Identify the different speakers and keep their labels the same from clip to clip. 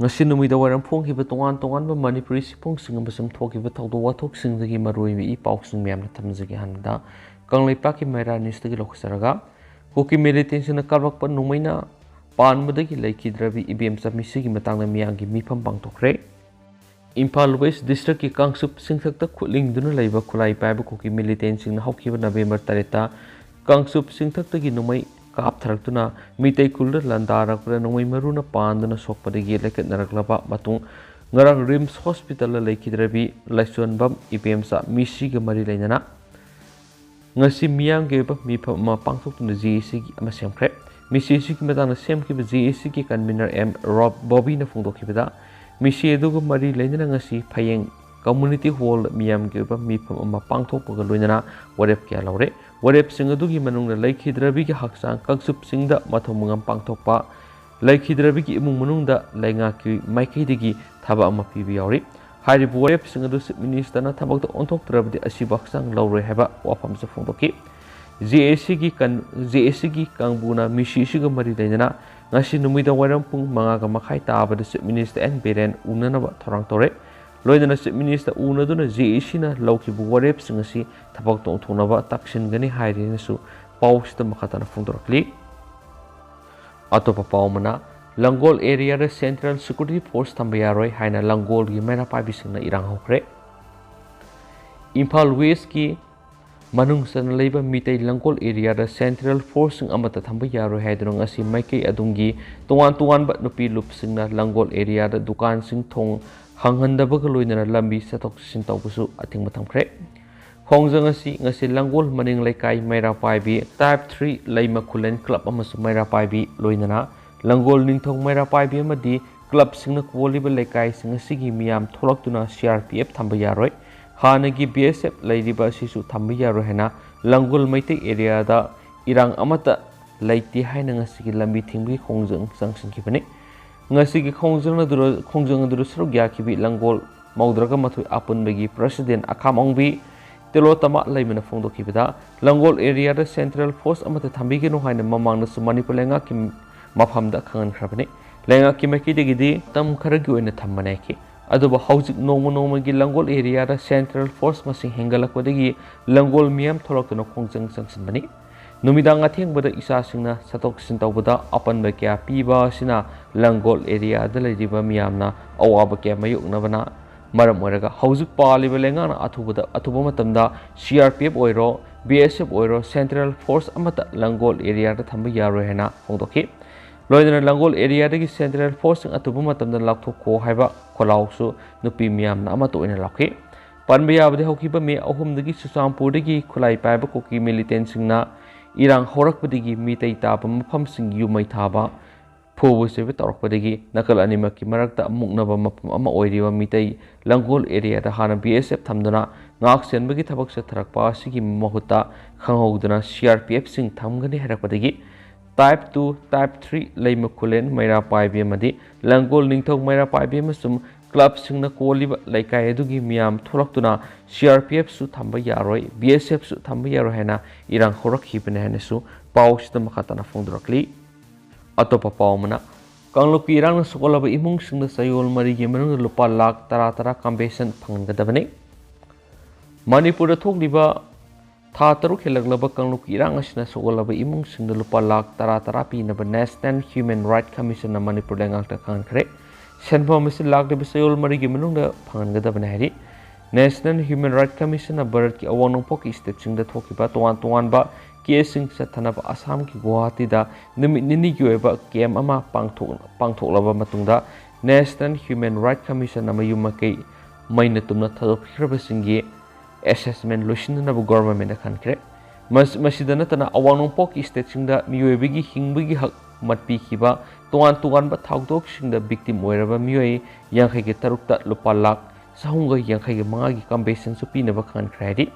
Speaker 1: ngasi numida waram phonghiba tongan tongan ba manipuri sipong sing amasam thokiba thawdo wathok sing dagi maroi bi pauk sing myam na thamjagi handa kanglei pa ki maira news dagi loksaraga hoki militant sing na kalwak pa numaina pan badagi laikhidrabi ibm samisi gi matang na miyangi mifam pangtokre Imphal West District ki Kangsup singthakta khutling duna leiba khulai paiba koki militant sing na hawkiba November 3 Kangsup singthakta gi numai kap tharaktuna mitei kulda landarakra numai maruna panduna sokpadagi lekat naraklaba matung ngarang Rims Hospital la leikhidrabi laisonbam IPMsa misi ga mari leinana ngasi miyang ge ba mi ma pangthokna GAC gi ama semkhre misi si ki matang na semkiba GAC ki convener M Rob Bobby na phongdokhibada misi eduga mari leinana ngasi phayeng community hall miyam ge ba mi pham ama pangthokpaga loinana warep kya laure warep sing adugi manungna laikhidrabi gi haksang Kangsup singda mathomungam pangthokpa laikhidrabi gi imung manungda lainga ki maikhaidagi thaba ama pibi yauri hari warep sing adu minister na thabak to onthoktrabadi asiba haksang laure haba wafam sa phongdoki GAC gi kangbuna misi siga mari leinana ngasi numida waram pung mangaga makhai tabada Chief Minister and Beren unanaba thorang tore loidana Chief Minister unaduna GAC na laukibu warep singasi thabak tong thonaba taksin gani hairi nasu pausita makatana phongdorakli atopa paumana Langol area da Central Security Force tambayaroi haina Langol gi mera pabisingna irang hokre Imphal West ki manung sana leiba mitei Langol area da Central Force ng amata tambayaroi haidrong asi maikei adungi tuan ba nupi lup singna Langol area da dukan sing thong hanghandaba ka loinana lambi satok sin tawbusu ating matamkre khongjang asi ngasi Langol maning laikai maira paibi type 3 leima khulen club amasu maira paibi loinana Langol ningthong maira paibi amadi club singna kwoliba laikai singasi miyam tholaktuna CRPF tambayaroi hanagi BSF leiriba sisu tambayaroi hena Langol maitei area da irang amata laiti haina ngasi lambi thingbi khongjang sangsinkhibani ngasi khongjang adu sarugya kibi Langol maudraga mathoi apunbagi president akhamongbi telotama laimana phongdokhibada Langol area da Central Force amata thambigi no haina mamangna sumani polenga kim mafamda khangan khrabani lenga ki makidegi tam kharagi oina thammanai ki aduba haujik noma gi Langol area da Central Force masing hengalakwadagi Langol miyam tholoktuna khongjang sangsinbani numidang athengbada isa singna satok sin tawbada apanba kya piba sina Langol area da leiriba miyamna awaba kya mayuknabana maram oraga haujik paliba lenga na athuba matamda CRPF oiro BSF oiro Central Force amata Langol area da thamba yaro hena hongdokhi loidana Langol area dagi Central Force atuba matamda lakthokko haiba kholausu nupi miyamna amato ina lakhi panba yabade hokiba me ahumdagi Susampur dagi khulai paiba koki militant singna irang horakpadagi mitei taba mafam sing yumai thaba phobu sebe torokpadagi nakal animaki marakta muknaba mafam ama oiriwa mitei Langol area da hana BSF thamduna ngak senbagi thabak sa tharakpa sigi mahuta khanghoduna CRPF sing thamgani harakpadagi Type 2, Type 3 leima khulen maira paibi amadi Langol ningthok maira paibi amasum club singna koliba laikai adugi miyam tholaktuna CRPF su thamba yaroi BSF su thamba yaroi hena irang horakhibane hena su pausita makatana phongdorakli atopa paumana kanglupi irang na sokolaba imung singna sayol mari gi manung lupa lakh tara compensation phanggadabane Manipur da thokliba tha taruk helaglaba kanglupi irang asina sokolaba imung singna lupa lakh tara pinaba National Human Rights Commission na Manipur lengakta khankhre senpa misi lakh de sayol mari gi manung da phanggadabane hari National Human Rights Commission na Bharat ki awanongpok state singda thokiba tuan ba Kesing sa tanaba Assam ki Guwahati da numit nini ki oiba kem ama pangthoklaba matungda National Human Rights Commission na mayumakei maina tumna thadokhraba singi assessment loisinnabu government na khankre masida natana awanongpok state singda miyoibigi hingbigi hak matpi khiba tuan ba thawdok singda victim oiraba miyoi yankhai ki tarukta lupa lakh sahunga yankhai ki manga ki compensation su pinaba khankre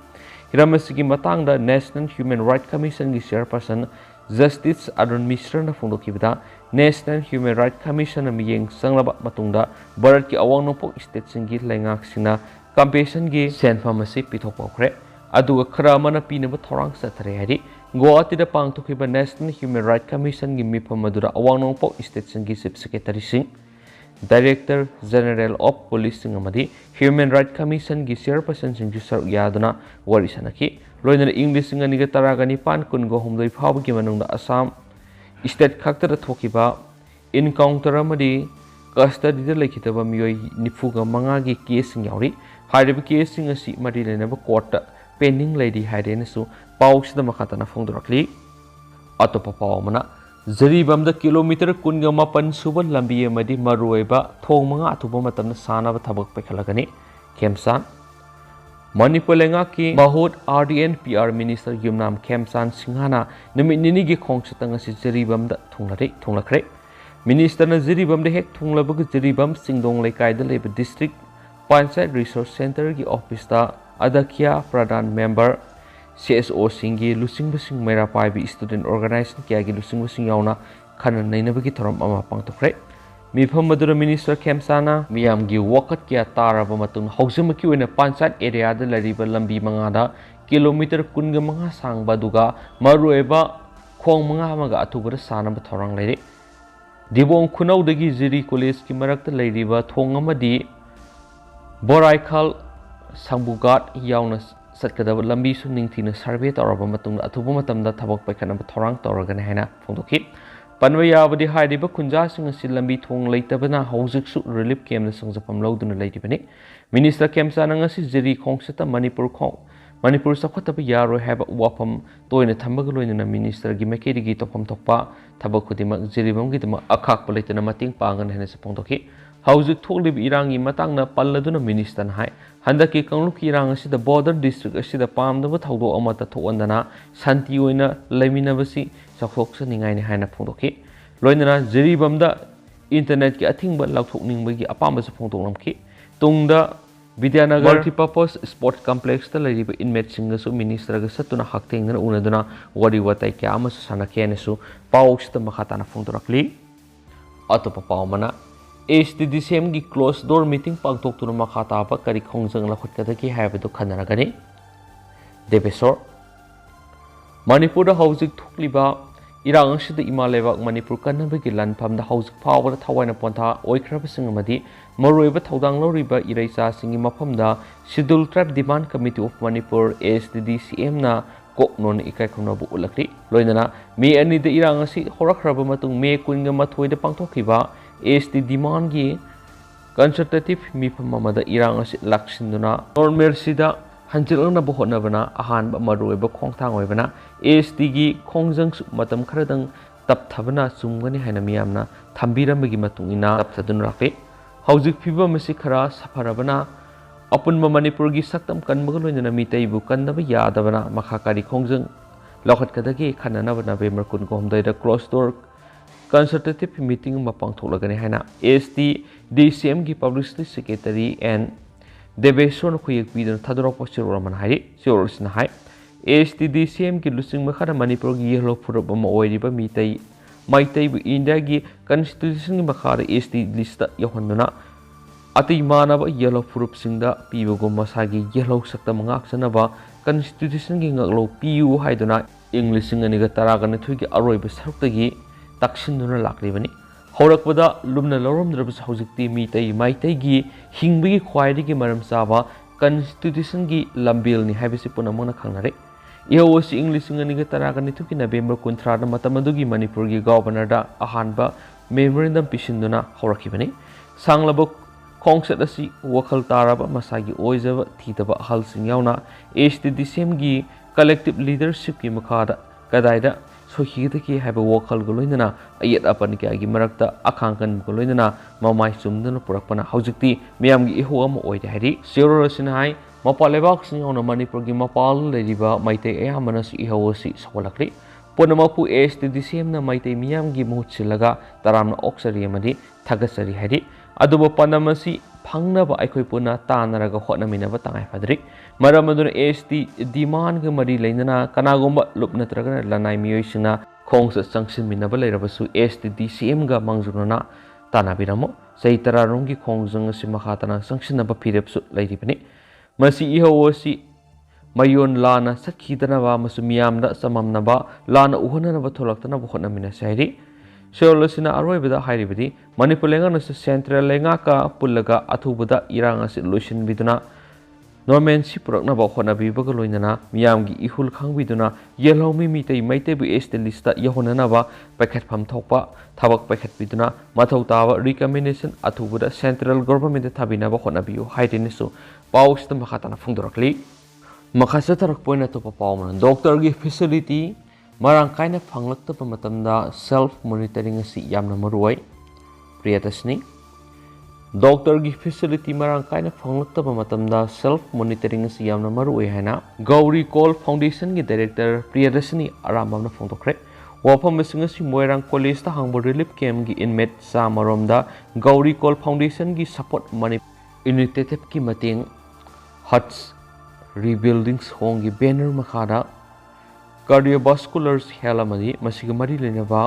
Speaker 1: Hiramasi matangda National Human Rights Commission ki chairperson Justice Arun Mishra na phongdokibada National Human Rights Commission na miyeng sanglaba matungda Bharat ki awangnongpok state singi laingak singna compensation gi senfam asi pithokpokre aduga khara mana pinaba thorang sathare hari Guwahati da pangthokiba National Human Rights Commission gi mifam madura awangnongpok state singi chief secretary sing Director General of Police Singamadi, Human Rights Commission gi Chairperson Singju Saruk Yaduna wari sanaki. Loina English Singaniga Taragani Pan Kungo Humdoi Pabki Manunda Assam State Kakta Tokiba Encounter Amadi Custody the Lakitaba Mui Nifuga Mangagi casing Yauri, Hide casing a seat Madrid never quarter, pending lady Hidenesu, Pauks the Makatana Fondorakli, Atopapamana, Zeribam the kilometer Kungamapan Suba Lambi Madi Marueba, Tomanga Atubamatan Sana Tabak Pekalagani, Kemsan. Manipulenga ki Mahut RDN PR Minister Yumnam Kemsan Singhana Numi Ninigi Kongsatanga si Zeribam da Tunglakre. Minister na Zeribam de Hek Tunglabuk Zeribam Singdong Lekai the Labor District Panchayat Resource Center ki Office da Adakia Pradhan Member CSO Singi Lusing Basing Mera Pai Student Organization Kia gi Lusing Basing Yauna Kanan Nainabaki Toram Ama Pangtokre. Mifam Madura Minister Kemsana, Miamgi Wakat Kia Tara Bamatun, Hausamaki in a Pansat area the Lariba Lambi Mangada, kilometer Kungamanga Sang Baduga, Marueba, Kong Mangamaga Atubra Sana Batorang Lady. Dibong Kuno de Giziri Kulis Kimarak the Ladiba, Tongamadi, Boraikal, Sambugat, Yaunas, Satkada Lambi Suning Survey or Bamatun Atubumatam that Tabak Pakan Torang Toragana from the kit. Panwaya badi haidiba kunja sing silambi thong leitabana hauzik su relief camp na sangjapam loduna leitibani Minister Kemsana ngasi jiri khongsata Manipur sakhotaba yaro haba wapam toina thambaga loina Minister gi mekeri gi topam tokpa thabak khudima jiribam gi tama akhak palaitana mating pangan hena sapongtoki hauzik thoklib irangi matangna palladuna Minister na hai handaki kangluk irang asida border district asida pamdaba thawdo amata thokandana santi oina laiminabasi Sakfoksa Ningai Haina Pondoki. Loinana Zeribamda Internet ki Athingba Lauthokning Bagi Apamba Pondolamki. Tungda Vidyanagar Multipurpose Sport Complex the Ladiba Inmate Singasu Minister Satuna Hakting and Unaduna Wadi Watai Kamas Sana Kenesu Pauks the Makatana Fondorakli Atopapamana HTDCM gi closed door meeting Pagtok to the Makatapa Kari Kongsang Lakotkataki have to Kanaragani Debesor Manipur the Housing Tukliba Irang Shida Imaleva Manipur Kanabaki land pam the house power Tawana Ponta Oikrapasingmadi Moreover Taudang Loriba Iresa Singimapamda Schedule Trap Demand Committee of Manipur SDDCM na Kok non Ikaikunabu Ulakri Loinana me any the Irangasi Horakrabamatung me Kungamatoi the Pangtokiba SD demand gi consultative Mipamada Irangas Laksinduna Normer Sida Hanjilana Bohonavana Ahan Marueba Kongtang Webana SDG Kongjang Matam Kradang Taptavana Sumgani Hanamiamna Tambira Magimatungina Taptadun Rafi Hauzik Piba Masikara Saparabana Upon Manipurgi Saktam Kanmagulina Mitaibu Kandava Yadavana Makakari Kongjang Lokat Kadagi Kananavana Bemerkun Gomda the closed door consultative meeting Mapang Tolagani Hana ST DCM gi Publicity Secretary and Debeson Kuyik Bidon Tadro Posture Hai, Sirosna Hai, STDCM ki Lusing Makara Manipur Yellow Purabama Oidiba Mitai, Maitai India gi Constitution Makara ST Lista Yohanuna, Ati Manava Yellow Purup Sinda, Pivogo Masagi, Yellow Saktamangaxanava, Constitution Gingalo, PU Haidona, English Singaniga Taragana Twiki Aroiba Sartagi, Takshinduna Laklivani. Horakpada Lumna Lorum Drabs Hosicti Mitai Maitagi Hingbi Quaidigi Maram Sava Constitution gi Lambil ni Habisipunamona Kanare. Ihosi English Inganiga Taragani took in a Bember Kuntrada Matamadugi Manipurgi Governor da Ahanba Memorandum Pishinduna Horakivani. Sanglabok Kongsadasi Wakal Taraba Masagi Oizava Titaba Halsingyauna HTDCM gi Collective Leadership ki Makada Kadaida So he have a vocal Golina, a yet upon Kagi Marakta, Akankan Golina, Mamai Sumdana Purapana, Hausiti, Miamgi Ihuam Oidari, Sirosina, Mapalevox on a Manipurgi Mapal, Ladiba, Maite Amanas Ihosi, Solakri, Ponamapu STDCM na Maite Miamgi Mutsilaga, Taram Oxariamadi, Tagasari Hedi, Adobo Panamasi, Pangnaba Aikopuna, Tanaraga Honaminava Tangai Fadrik. Maramadun ST demand Mari Lena, Kanagomba, Lupnatragan, Lanai Moyoising, Kongs Sanction Minabale Rabasu, STDCM ga Mangzuna, Tanabiramo, Saitara Rungi Kongzung Simahatana, Sanction of a Piripsu, Lady Penny. Masi Ihosi Mayon Lana, Sakitanava, Masumiamda, Samamnaba, Lana Uhanava Tolaktana, Honamina Sari. ꯁꯦꯜ ꯑꯁꯤꯅ ꯑꯔꯣꯏꯕꯗ ꯍꯥꯏꯔꯤꯕꯗꯤ Manipur ꯂꯩꯉꯥꯛꯅꯁꯨ central ꯂꯩꯉꯥꯛꯀ ꯄꯨꯜꯂꯒ ꯑꯊꯨꯕꯗ ꯏꯔꯥꯡ ꯑꯁꯤ ꯂꯣꯏꯁꯤꯟꯕꯤꯗꯨꯅ ꯅꯣꯔꯃꯦꯟꯁꯤ ꯄꯨꯔꯛꯅꯕ ꯍꯣꯠꯅꯕꯤꯕꯒ ꯂꯣꯏꯅꯅ ꯃꯤꯌꯥꯝꯒꯤ ꯏꯍꯨꯜ ꯈꯪꯕꯤꯗꯨꯅ ꯌꯦꯜꯍꯧꯃꯤ ꯃꯩꯇꯩꯕꯨ ꯑꯦꯁ ꯇꯤ ꯂꯤꯁꯇ ꯌꯧꯍꯟꯅꯅꯕ ꯄꯥꯏꯈꯠꯐꯝ ꯊꯣꯛꯄ ꯊꯕꯛ ꯄꯥꯏꯈꯠꯄꯤꯗꯨꯅ ꯃꯊꯧ ꯇꯥꯕ ꯔꯤꯀꯃꯦꯟꯗꯦꯁꯟ ꯑꯊꯨꯕꯗ ꯁꯦꯟꯇ꯭ꯔꯦꯜ ꯒꯣꯚꯔꯟꯃꯦꯟꯠꯇ ꯊꯥꯕꯤꯅꯕ ꯍꯣꯠꯅꯕꯤꯌꯨ ꯍꯥꯏꯗꯨꯅꯁꯨ ꯄꯥꯎꯁꯤꯗ ꯃꯈꯥ ꯇꯥꯅ ꯐꯣꯡꯗꯣꯔꯛꯂꯤ꯫ ꯃꯈꯥ ꯆꯠꯊꯔꯛꯄ ꯑꯣꯏꯅ ꯑꯇꯣꯞꯄ ꯄꯥꯎ ꯑꯃꯅ ꯗꯣꯛꯇꯔꯒꯤ ꯐꯦꯁꯤꯂꯤꯇꯤ ꯃꯔꯥꯡ ꯀꯥꯏꯅ ꯐꯪꯂꯛꯇꯕ ꯃꯇꯝꯗ ꯁꯦꯜꯐ ꯃꯣꯅꯤꯇꯔꯤꯡ ꯑꯁꯤ ꯌꯥꯝꯅ ꯃꯔꯨꯑꯣꯏ꯫ ꯄ꯭ꯔꯤꯌꯗꯔꯁꯤꯅꯤ, ꯗꯣꯛꯇꯔꯒꯤ ꯐꯦꯁꯤꯂꯤꯇꯤ ꯃꯔꯥꯡ ꯀꯥꯏꯅ ꯐꯪꯂꯛꯇꯕ ꯃꯇꯝꯗ ꯁꯦꯜꯐ ꯃꯣꯅꯤꯇꯔꯤꯡ ꯑꯁꯤ ꯌꯥꯝꯅ ꯃꯔꯨꯑꯣꯏ ꯍꯥꯏꯅ ꯒꯧꯔꯤ ꯀꯣꯜ ꯐꯥꯎꯟꯗꯦꯁꯟꯒꯤ ꯗꯥꯏꯔꯦꯛꯇꯔ ꯄ꯭ꯔꯤꯌꯗꯔꯁꯤꯅꯤ ꯑꯔꯥꯝꯕꯝꯅ ꯐꯣꯡꯗꯣꯛꯈ꯭ꯔꯦ꯫ ꯋꯥꯐꯝꯁꯤꯡ ꯑꯁꯤ ꯃꯣꯏꯔꯥꯡ ꯀꯣꯂꯦꯖꯇ ꯍꯥꯡꯕ ꯔꯤꯂꯤꯐ ꯀꯦꯝꯞꯒꯤ ꯏꯟꯃꯦꯠ ꯆꯥꯝꯃꯔꯣꯝꯗ ꯒꯧꯔꯤ ꯀꯣꯜ ꯐꯥꯎꯟꯗꯦꯁꯟꯒꯤ ꯁꯄꯣꯔꯠ ꯃꯅꯤ ꯏꯅꯤꯇꯦꯇꯤꯚꯀꯤ ꯃꯇꯦꯡ ꯍꯠꯁ ꯔꯤꯕꯤꯜꯗꯤꯡꯁ ꯍꯣꯝꯒꯤ ꯕꯦꯅꯔ ꯃꯈꯥꯗ ꯀꯥꯔꯗꯤꯑꯣꯚꯥꯁꯀꯨꯂꯔ ꯍꯦꯜꯊ ꯑꯃꯗꯤ ꯃꯁꯤꯒ ꯃꯔꯤ ꯂꯩꯅꯕ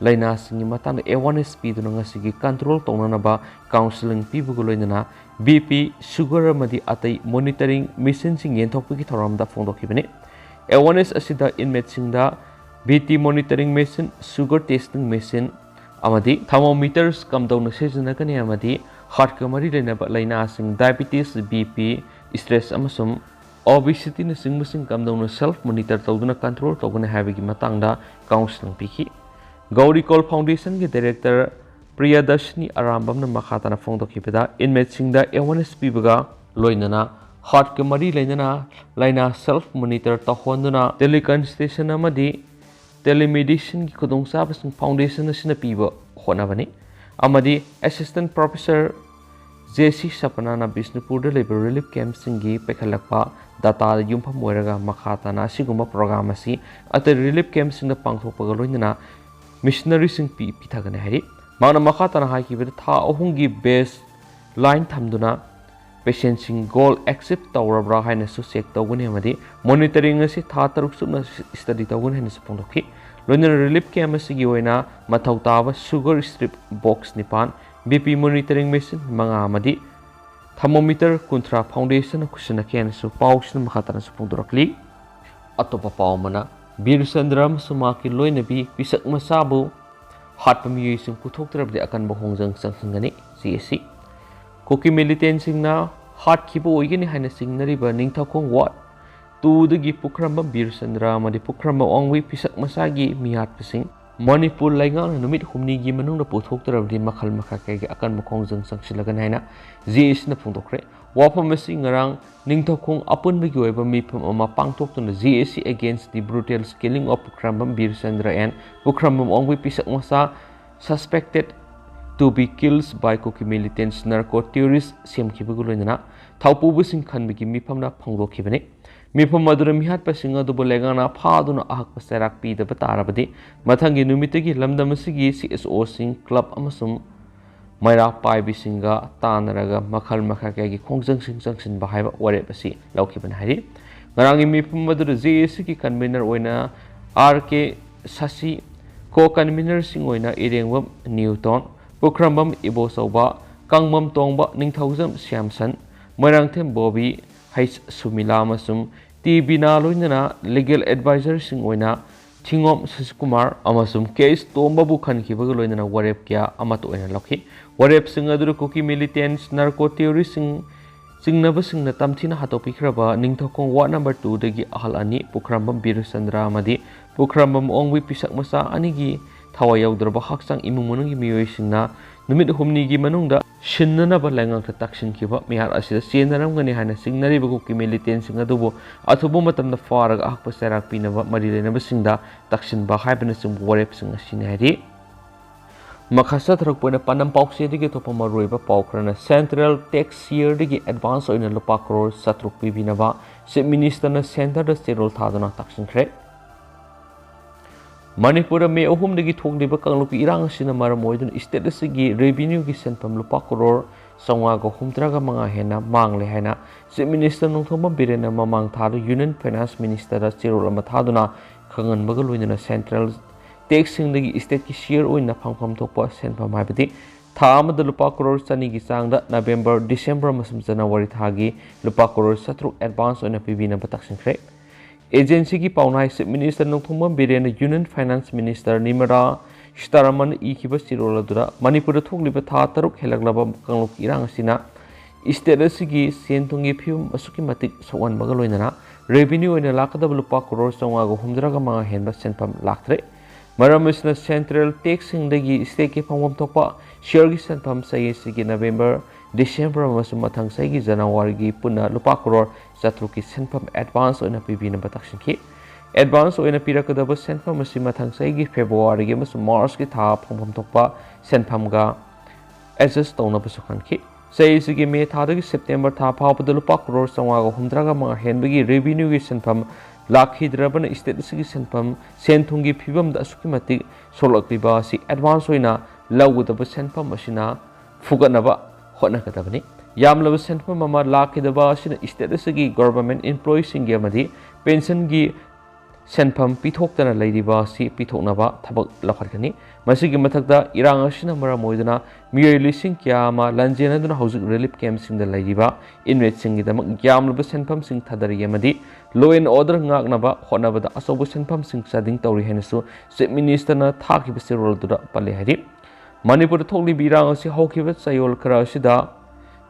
Speaker 1: ꯂꯥꯏꯅꯥꯁꯤꯡꯒꯤ ꯃꯇꯥꯡꯗ ꯑꯦꯋꯥꯔꯅꯦꯁ ꯄꯤꯗꯨꯅ ꯉꯁꯤꯒꯤ ꯀꯟꯇ꯭ꯔꯣꯜ ꯇꯧꯅꯅꯕ ꯀꯥꯎꯟꯁꯤꯂꯤꯡ ꯄꯤꯕꯒ ꯂꯣꯏꯅꯅ BP, ꯁꯨꯒꯔ ꯑꯃꯗꯤ ꯑꯇꯩ ꯃꯣꯅꯤꯇꯔꯤꯡ ꯃꯦꯁꯤꯟꯁꯤꯡ ꯌꯦꯟꯊꯣꯛꯄꯒꯤ ꯊꯧꯔꯝꯗ ꯐꯣꯡꯗꯣꯛꯈꯤꯕꯅꯤ꯫ ꯑꯦꯋꯥꯔꯅꯦꯁ ꯑꯁꯤꯗ ꯏꯟꯃꯦꯠꯁꯤꯡꯗ BP monitoring machine, sugar testing machine ꯑꯃꯗꯤ ꯊꯔꯃꯣꯃꯤꯇꯔꯁ ꯀꯝꯗꯧꯅ ꯁꯤꯖꯤꯟꯅꯒꯅꯤ ꯑꯃꯗꯤ ꯍꯥꯔꯠꯀ ꯃꯔꯤ ꯂꯩꯅꯕ ꯂꯥꯏꯅꯥꯁꯤꯡ ꯗꯥꯏꯕꯦꯇꯤꯁ, BP, ꯁ꯭ꯇ꯭ꯔꯦꯁ ꯑꯃꯁꯨꯡ ꯑꯣꯕꯦꯁꯤꯇꯤꯅꯆꯤꯡꯕꯁꯤꯡ ꯀꯝꯗꯧꯅ ꯁꯦꯜꯐ ꯃꯣꯅꯤꯇꯔ ꯇꯧꯗꯨꯅ ꯀꯟꯇ꯭ꯔꯣꯜ ꯇꯧꯒꯅꯤ ꯍꯥꯏꯕꯒꯤ ꯃꯇꯥꯡꯗ ꯀꯥꯎꯟꯁꯤꯂꯤꯡ ꯄꯤꯈꯤ꯫ ꯒꯧꯔꯤ ꯀꯣꯜ ꯐꯥꯎꯟꯗꯦꯁꯟꯒꯤ ꯗꯥꯏꯔꯦꯛꯇꯔ ꯄ꯭ꯔꯤꯌꯗꯔꯁꯤꯅꯤ ꯑꯔꯥꯝꯕꯝꯅ ꯃꯈꯥ ꯇꯥꯅ ꯐꯣꯡꯗꯣꯛꯈꯤꯕꯗ ꯏꯟꯃꯦꯠꯁꯤꯡꯗ ꯑꯦꯋꯥꯔꯅꯦꯁ ꯄꯤꯕꯒ ꯂꯣꯏꯅꯅ ꯍꯥꯔꯠꯀ ꯃꯔꯤ ꯂꯩꯅꯅ ꯂꯥꯏꯅꯥ ꯁꯦꯜꯐ ꯃꯣꯅꯤꯇꯔ ꯇꯧꯍꯟꯗꯨꯅ ꯇꯦꯂꯤꯀꯟꯁꯜꯇꯦꯁꯟ ꯑꯃꯗꯤ ꯇꯦꯂꯤꯃꯦꯗꯤꯁꯤꯟꯒꯤ ꯈꯨꯗꯣꯡꯆꯥꯕꯁꯤꯡ ꯐꯥꯎꯟꯗꯦꯁꯟ ꯑꯁꯤꯅ ꯄꯤꯕ ꯍꯣꯠꯅꯕꯅꯤ ꯑꯃꯗꯤ ꯑꯦꯁꯤꯁꯇꯦꯟꯠ ꯄ꯭ꯔꯣꯐꯦꯁꯔ JC ꯁꯄꯅꯥꯅ ꯕꯤꯁꯅꯨꯄꯨꯔꯗ ꯂꯩꯕ ꯔꯤꯂꯤꯐ ꯀꯦꯝꯞꯁꯤꯡꯒꯤ ꯄꯩꯈꯠꯂꯛꯄ ꯗꯥꯇꯥꯗ ꯌꯨꯝꯐꯝ ꯑꯣꯏꯔꯒ ꯃꯈꯥ ꯇꯥꯅ ꯑꯁꯤꯒꯨꯝꯕ ꯄ꯭ꯔꯣꯒ꯭ꯔꯥꯝ ꯑꯁꯤ ꯑꯇꯩ ꯔꯤꯂꯤꯐ ꯀꯦꯝꯞꯁꯤꯡꯗ ꯄꯥꯡꯊꯣꯛꯄꯒ ꯂꯣꯏꯅꯅ ꯃꯤꯁꯅꯔꯤꯁꯤꯡ ꯄꯤꯊꯒꯅꯤ ꯍꯥꯏꯔꯤ꯫ ꯃꯥꯅ ꯃꯈꯥ ꯇꯥꯅ ꯍꯥꯏꯈꯤꯕꯗ ꯊꯥ ꯑꯍꯨꯝꯒꯤ ꯕꯦꯁ ꯂꯥꯏꯟ ꯊꯝꯗꯨꯅ ꯄꯦꯁꯦꯟꯠꯁꯤꯡ ꯒꯣꯜ ꯑꯦꯆꯤꯞ ꯇꯧꯔꯕ꯭ꯔꯥ ꯍꯥꯏꯅꯁꯨ ꯆꯦꯛ ꯇꯧꯒꯅꯤ ꯑꯃꯗꯤ ꯃꯣꯅꯤꯇꯔꯤꯡ ꯑꯁꯤ ꯊꯥ 6 ꯆꯨꯞꯅ ꯁ꯭ꯇꯗꯤ ꯇꯧꯒꯅꯤ ꯍꯥꯏꯅꯁꯨ ꯐꯣꯡꯗꯣꯛꯈꯤ꯫ ꯂꯣꯏꯅꯅ ꯔꯤꯂꯤꯐ ꯀꯦꯝꯞ ꯑꯁꯤꯒꯤ ꯑꯣꯏꯅ ꯃꯊꯧ ꯇꯥꯕ sugar strip box 9, BP monitoring machine 5 ꯑꯃꯗꯤ ꯊꯔꯃꯣꯃꯤꯇꯔ 30 ꯐꯥꯎꯟꯗꯦꯁꯟꯅ ꯈꯨꯠꯁꯤꯟꯅꯈꯤ ꯍꯥꯏꯅꯁꯨ ꯄꯥꯎꯁꯤꯅ ꯃꯈꯥ ꯇꯥꯅꯁꯨ ꯐꯣꯡꯗꯣꯔꯛꯂꯤ꯫ ꯑꯇꯣꯞꯄ ꯄꯥꯎ ꯑꯃꯅ ꯕꯤꯔꯆꯟꯗ꯭ꯔ ꯑꯃꯁꯨꯡ ꯃꯍꯥꯛꯀꯤ ꯂꯣꯏꯅꯕꯤ ꯄꯤꯁꯛꯃꯆꯥꯕꯨ ꯍꯥꯠꯄ ꯃꯤꯑꯣꯏꯁꯤꯡ ꯄꯨꯊꯣꯛꯇ꯭ꯔꯕꯗꯤ ꯑꯀꯟꯕ ꯍꯣꯡꯖꯪ ꯆꯪꯁꯤꯟꯒꯅꯤ꯫ CSC ꯀꯨꯀꯤ ꯃꯤꯂꯤꯇꯦꯟꯠꯁꯤꯡꯅ ꯍꯥꯠꯈꯤꯕ ꯑꯣꯏꯒꯅꯤ ꯍꯥꯏꯅ ꯆꯤꯡꯅꯔꯤꯕ ꯅꯤꯡꯊꯧꯈꯣꯡ ꯋꯥꯔꯗ 2ꯗꯒꯤ ꯄꯨꯈ꯭ꯔꯝꯕꯝ ꯕꯤꯔꯆꯟꯗ꯭ꯔ ꯑꯃꯗꯤ ꯄꯨꯈ꯭ꯔꯝꯕꯝ ꯑꯣꯡꯕꯤ ꯄꯤꯁꯛꯃꯆꯥꯒꯤ ꯃꯤꯍꯥꯠꯄꯁꯤꯡ ꯃꯅꯤꯄꯨꯔ ꯂꯩꯉꯥꯛꯅ ꯅꯨꯃꯤꯠ 5ꯅꯤꯒꯤ ꯃꯅꯨꯡꯗ ꯄꯨꯊꯣꯛꯇ꯭ꯔꯕꯗꯤ ꯃꯈꯜ ꯃꯈꯥ ꯀꯌꯥꯒꯤ ꯑꯀꯟꯕ ꯈꯣꯡꯖꯪ ꯆꯪꯁꯤꯜꯂꯒꯅꯤ ꯍꯥꯏꯅ JACꯅ ꯐꯣꯡꯗꯣꯛꯈ꯭ꯔꯦ꯫ ꯋꯥꯐꯝ ꯑꯁꯤ ꯉꯔꯥꯡ ꯅꯤꯡꯊꯧꯈꯣꯡ ꯑꯄꯨꯟꯕꯒꯤ ꯑꯣꯏꯕ ꯃꯤꯐꯝ ꯑꯃ ꯄꯥꯡꯊꯣꯛꯇꯨꯅ JAC against the brutal killing of Pukhrambam Birchandra and Pukhrambam Ongbi Pishakmacha suspected to be killed by Kuki militants narco terrorists ꯁꯦꯝꯈꯤꯕꯒ ꯂꯣꯏꯅꯅ ꯊꯧꯄꯨꯕꯁꯤꯡ ꯈꯟꯕꯒꯤ ꯃꯤꯐꯝꯅ ꯐꯣꯡꯗꯣꯛꯈꯤꯕꯅꯤ꯫ ꯃꯤꯐꯝ ꯑꯗꯨꯗ ꯃꯤꯍꯥꯠꯄꯁꯤꯡ ꯑꯗꯨꯕꯨ ꯂꯩꯉꯥꯛꯅ ꯐꯥꯗꯨꯅ ꯑꯍꯛꯄ ꯆꯩꯔꯥꯛ ꯄꯤꯗꯕ ꯇꯥꯔꯕꯗꯤ ꯃꯊꯪꯒꯤ ꯅꯨꯃꯤꯠꯇꯒꯤ ꯂꯝꯗꯝ ꯑꯁꯤꯒꯤ CSOꯁꯤꯡ, ꯀ꯭ꯂꯕ ꯑꯃꯁꯨꯡ ꯃꯩꯔꯥ ꯄꯥꯏꯕꯤꯁꯤꯡꯒ ꯇꯥꯟꯅꯔꯒ ꯃꯈꯜ ꯃꯈꯥ ꯀꯌꯥꯒꯤ ꯈꯣꯡꯖꯪꯁꯤꯡ ꯆꯪꯁꯤꯟꯕ ꯍꯥꯏꯕ ꯋꯥꯔꯦꯞ ꯑꯁꯤ ꯂꯧꯈꯤꯕꯅꯤ ꯍꯥꯏꯔꯤ꯫ ꯉꯔꯥꯡꯒꯤ ꯃꯤꯐꯝ ꯑꯗꯨꯗ JACꯒꯤ ꯀꯟꯚꯦꯅꯔ ꯑꯣꯏꯅ RK ꯁꯁꯤ, ꯀꯣ-ꯀꯟꯚꯦꯅꯔꯁꯤꯡ ꯑꯣꯏꯅ ꯏꯔꯦꯡꯕꯝ ꯅ꯭ꯌꯨꯇꯣꯟ, ꯄꯨꯈ꯭ꯔꯝꯕꯝ ꯏꯕꯣꯆꯧꯕ, ꯀꯪꯕꯝ ꯇꯣꯡꯕ ꯅꯤꯡꯊꯧꯖꯝ ꯁ꯭ꯌꯥꯝꯁꯟ, ꯃꯣꯏꯔꯥꯡꯊꯦꯝ ꯕꯣꯕꯤ, H ꯁꯨꯃꯤꯂꯥ ꯑꯃꯁꯨꯡ T ꯕꯤꯅꯥ ꯂꯣꯏꯅꯅ ꯂꯤꯒꯦꯜ ꯑꯦꯗꯚꯥꯏꯖꯔꯁꯤꯡ ꯑꯣꯏꯅ ꯊꯤꯉꯣꯝ ꯁꯁꯤꯀꯨꯃꯥꯔ ꯑꯃꯁꯨꯡ KH ꯇꯣꯝꯕꯕꯨ ꯈꯟꯈꯤꯕꯒ ꯂꯣꯏꯅꯅ ꯋꯥꯔꯦꯞ ꯀꯌꯥ ꯑꯃꯠꯇ ꯑꯣꯏꯅ ꯂꯧꯈꯤ꯫ ꯋꯥꯔꯦꯞꯁꯤꯡ ꯑꯗꯨꯗ cookie ꯃꯤꯂꯤꯇꯦꯟꯠꯁ, narco ꯇꯦꯔꯣꯔꯤꯁꯁꯤꯡ ꯆꯤꯡꯅꯕꯁꯤꯡꯅ ꯇꯝꯊꯤꯅ ꯍꯥꯠꯇꯣꯛꯄꯤꯈ꯭ꯔꯕ Ningthoukhong ward number 2ꯗꯒꯤ ꯑꯍꯜ 2, ꯄꯨꯈ꯭ꯔꯝꯕꯝ ꯕꯤꯔꯆꯟꯗ꯭ꯔ ꯑꯃꯗꯤ ꯄꯨꯈ꯭ꯔꯝꯕꯝ ꯑꯣꯡꯕꯤ ꯄꯤꯁꯛꯃꯆꯥ 2ꯒꯤ ꯊꯋꯥꯏ ꯌꯥꯎꯗ꯭ꯔꯕ ꯍꯛꯆꯥꯡ ꯏꯃꯨꯡ ꯃꯅꯨꯡꯒꯤ ꯃꯤꯑꯣꯏꯁꯤꯡꯅ ꯅꯨꯃꯤꯠ 5ꯅꯤꯒꯤ ꯃꯅꯨꯡꯗ ꯁꯤꯟꯅꯅꯕ ꯂꯩꯉꯥꯛꯇ ꯇꯛꯁꯤꯟꯈꯤꯕ ꯃꯤꯍꯥꯠ ꯑꯁꯤꯗ ꯆꯦꯟꯅꯔꯝꯒꯅꯤ ꯍꯥꯏꯅ ꯆꯤꯡꯅꯔꯤꯕ ꯀꯨꯀꯤ ꯃꯤꯂꯤꯇꯦꯟꯠꯁꯤꯡ ꯑꯗꯨꯕꯨ ꯑꯊꯨꯕ ꯃꯇꯝꯗ ꯐꯥꯔꯒ ꯑꯍꯛꯄ ꯆꯩꯔꯥꯛ ꯄꯤꯅꯕ ꯃꯔꯤ ꯂꯩꯅꯕꯁꯤꯡꯗ ꯇꯛꯁꯤꯟꯕ ꯍꯥꯏꯕꯅꯆꯤꯡꯕ ꯋꯥꯔꯦꯞꯁꯤꯡ ꯑꯁꯤꯅꯤ ꯍꯥꯏꯔꯤ꯫ ꯃꯈꯥ ꯆꯠꯊꯔꯛꯄ ꯑꯣꯏꯅ ꯄꯥꯟꯗꯝ ꯄꯥꯎꯆꯦꯗꯒꯤ ꯑꯇꯣꯞꯄ ꯃꯔꯨꯑꯣꯏꯕ ꯄꯥꯎ ꯈꯔꯅ ꯁꯦꯟꯇ꯭ꯔꯦꯜ ꯇꯦꯛꯁ ꯌꯔꯗꯒꯤ ꯑꯦꯗꯚꯥꯟꯁ ꯑꯣꯏꯅ ꯂꯨꯄꯥ ꯀꯔꯣꯔ 700 ꯄꯤꯕꯤꯅꯕ ꯆꯤꯐ ꯃꯤꯅꯤꯁꯇꯔꯅ ꯁꯦꯟꯇꯔꯗ ꯆꯦꯔꯣꯜ ꯊꯥꯗꯨꯅ ꯇꯛꯁꯤꯟꯈ꯭ꯔꯦ꯫ ꯃꯅꯤꯄꯨꯔꯗ ꯃꯦ 3ꯗꯒꯤ ꯊꯣꯛꯂꯤꯕ ꯀꯥꯡꯂꯨꯞꯀꯤ ꯏꯔꯥꯡ ꯑꯁꯤꯅ ꯃꯔꯝ ꯑꯣꯏꯗꯨꯅ ꯁ꯭ꯇꯦꯠ ꯑꯁꯤꯒꯤ ꯔꯦꯚꯤꯅ꯭ꯌꯨꯒꯤ ꯁꯦꯟꯐꯝ ꯂꯨꯄꯥ ꯀꯔꯣꯔ 535 ꯍꯦꯟꯅ ꯃꯥꯡꯂꯦ ꯍꯥꯏꯅ ꯆꯤꯐ ꯃꯤꯅꯤꯁꯇꯔ ꯅꯣꯡꯊꯣꯝꯕꯝ ꯕꯤꯔꯦꯟꯅ ꯃꯃꯥꯡ ꯊꯥꯗ ꯌꯨꯅꯤꯌꯟ ꯐꯥꯏꯅꯥꯟꯁ ꯃꯤꯅꯤꯁꯇꯔꯗ ꯆꯦꯔꯣꯜ ꯑꯃ ꯊꯥꯗꯨꯅ ꯈꯪꯍꯟꯕꯒ ꯂꯣꯏꯅꯅ ꯁꯦꯟꯇ꯭ꯔꯦꯜ ꯇꯦꯛꯁꯁꯤꯡꯗꯒꯤ ꯁ꯭ꯇꯦꯠꯀꯤ ꯁꯤꯌꯔ ꯑꯣꯏꯅ ꯐꯪꯐꯝ ꯊꯣꯛꯄ ꯁꯦꯟꯐꯝ ꯍꯥꯏꯕꯗꯤ ꯊꯥ ꯑꯃꯗ ꯂꯨꯄꯥ ꯀꯔꯣꯔ 200ꯒꯤ ꯆꯥꯡꯗ ꯅꯕꯦꯝꯕꯔ, ꯗꯤꯁꯦꯝꯕꯔ ꯑꯃꯁꯨꯡ ꯖꯅꯋꯥꯔꯤ ꯊꯥꯒꯤ ꯂꯨꯄꯥ ꯀꯔꯣꯔ 700 ꯑꯦꯗꯚꯥꯟꯁ ꯑꯣꯏꯅ ꯄꯤꯕꯤꯅꯕ ꯇꯛꯁꯤꯟꯈ꯭ꯔꯦ꯫ ꯑꯦꯖꯦꯟꯁꯤꯒꯤ ꯄꯥꯎꯅꯥꯏ ꯆꯤꯐ ꯃꯤꯅꯤꯁꯇꯔ ꯅꯣꯡꯊꯣꯝꯕꯝ ꯕꯤꯔꯦꯟꯅ union finance minister Nirmala Staraman ikiba siroladura Manipur thokliba tha taruk helaglaba kangluk irang asina state asigi sentungi phim asuki matik sowan baga loinana revenue oina lakadaba lupa crore songa go humdraga manga henba senpam laktre maram isna central tax singdagi state ke phangwam thokpa share gi senpam sai sigi November December amasung mathang sai gi January gi puna lupa crore satruki senpam advance oina pibina batakshin ki advance oina pirakadaba senpam asi mathang sai gi February gi amasung March gi tha phangwam thokpa senpam ga adjust tawna basukhan ki say sigi May thadagi September tha phawpada lupa crore songa go humdraga manga henbagi revenue gi senpam lakhidrabana state sigi senpam senthungi phibam da asuki matik solakliba si advance oina lawudaba senpam asina fuganaba hotnakadabani yamlaba senpam ama lakhidaba asina state sigi government employees singi amadi pension gi senpam pithoktana leiriba si pithoknaba thabak lakharkani masigi mathakta irang asina mara moidana miyoi lising kya ama lanjena duna hauzik relief camp singda leiriba inmate singi damak yamlaba senpam sing thadari amadi law and order ngaknaba hotnabada asobu senpam sing sading tawri henasu chief minister na thakiba sirol duda pale hari Manipur thokli birang asi haukiba sayol khara asida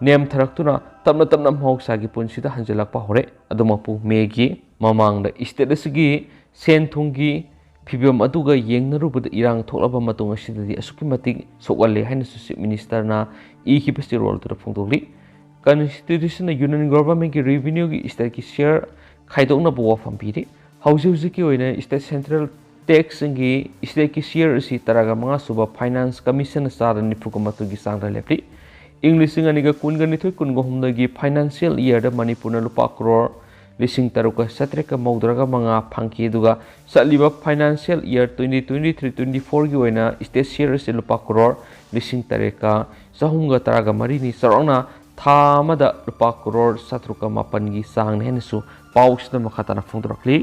Speaker 1: nem tharaktuna tamna mhauksagi punsida hanjalakpa hore adumapu megi mamangda state asigi senthungi phibam aduga yengnarubada irang thoklaba matung asidadi asuki matik sokwale haina chief minister na ikibasti role to phongdoli constitution union government ki revenue gi state ki share khaidokna bo fampiri hauji ki oina state central tax ngi state ki share si taraga manga suba finance commission sar ni phukamatu gi sangra lepri English aniga kunga ni thoi kunga humna gi financial year da Manipur na lupa crore lising taruka satreka maudraga manga phangki duga saliba financial year 2023-24 gi oina state share se lupa crore lising tareka sahunga taraga marini sarona thamada lupa crore satruka mapan gi sang henesu pausna makhatana phungdrakli